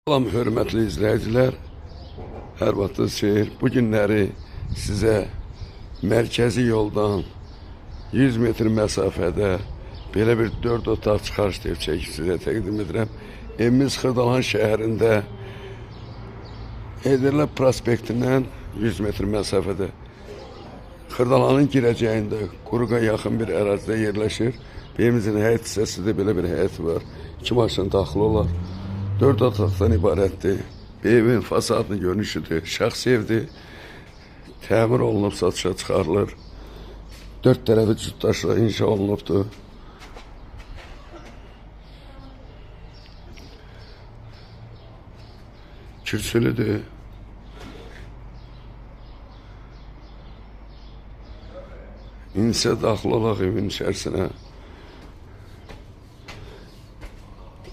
Salam hörmətli izləyicilər, hər vaxtınız xeyir. Bu günləri sizə mərkəzi yoldan 100 metr məsafədə belə bir 4 otaq çıxarış ev çəkib sizə təqdim edirəm. Evimiz Xırdalan şəhərində Heydərli prospektindən 100 metr məsafədə Xırdalanın girəcəyində Quruqa yaxın bir ərazidə yerləşir. Evimizin həyət hissəsində belə bir həyət var. 2 maşın daxil olar. 4 otaqdan ibarətdir. Evin fasadını görünüşüdür. Şəxsi evdir. Təmir olunub, satışa çıxarılır. 4 tərəfi cütdaşla inşa olunubdur. Kürsülüdür. İnsə daxil olaq evin içərisinə.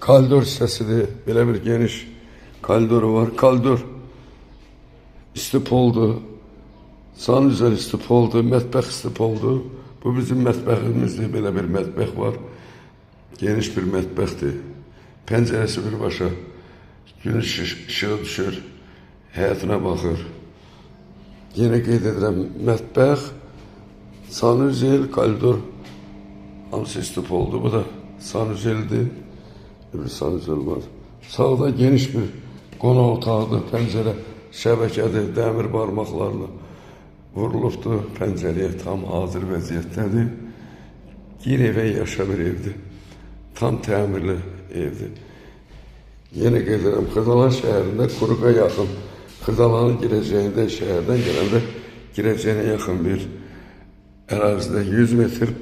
Koridor hissəsidir. Belə bir geniş koridoru var. Koridor istipoldur. San üzəri istipoldur. Mətbəx istipoldur. Bu bizim mətbəximizdir. Belə bir mətbəx var. Geniş bir mətbəxdir. Pəncərəsi birbaşa günəş ışığı düşür. Həyatına baxır. Yenə qeyd edirəm, mətbəx, sanuzel, koridor hamısı istipoldur. Bu da sanuzeldir. Bir sanuzel var. Sağda geniş bir qonaq otağıdır. Pəncərə şəbəkədir. Dəmir barmaqlarla vurulubdur. Pəncərəyə tam hazır vəziyyətdədir. Gir evə yaşa bir evdir. Tam təmirli evdir. Yenə qeyd edirəm, Xırdalan şəhərində Quruqa yaxın. Xırdalanın girəcəyində, şəhərdən gələndə girəcəyinə yaxın bir ərazidə 100 metr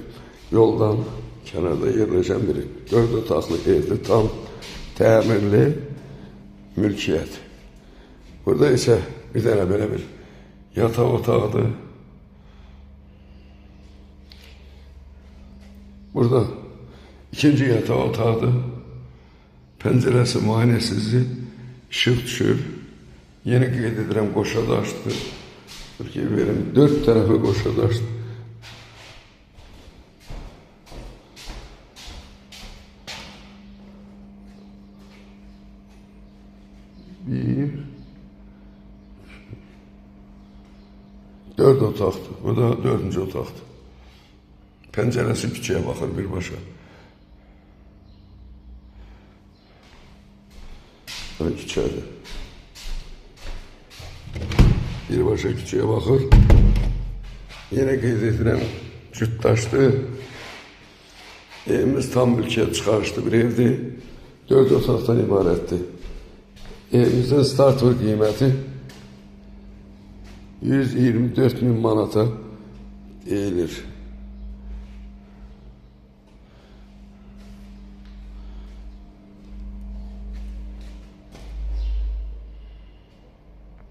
yoldan kənarda yerləşən bir 4 otaqlı evdir. Tam təmirli mülkiyyət. Burada isə bir dənə belə bir yataq otağıdır. Burada ikinci yataq otağıdır. Pəncərəsi müayinəsizdir. İşıq düşür. Yeni qeyd edirəm, qoşa daşdır. Türkiyə verim, 4 tərəfi qoşa daşdır. Bir, 4 otaqdır. Bu da 4-cü otaqdır. Pəncərəsi küçəyə baxır birbaşa. Küçədir. Birbaşa küçəyə baxır. Yenə qeyd edirəm, cütdaşdır. Evimiz tam mülkiyyət çıxarışlı bir evdir. 4 otaqdan ibarətdir. Evimizin start qiyməti 124.000 manata deyilir.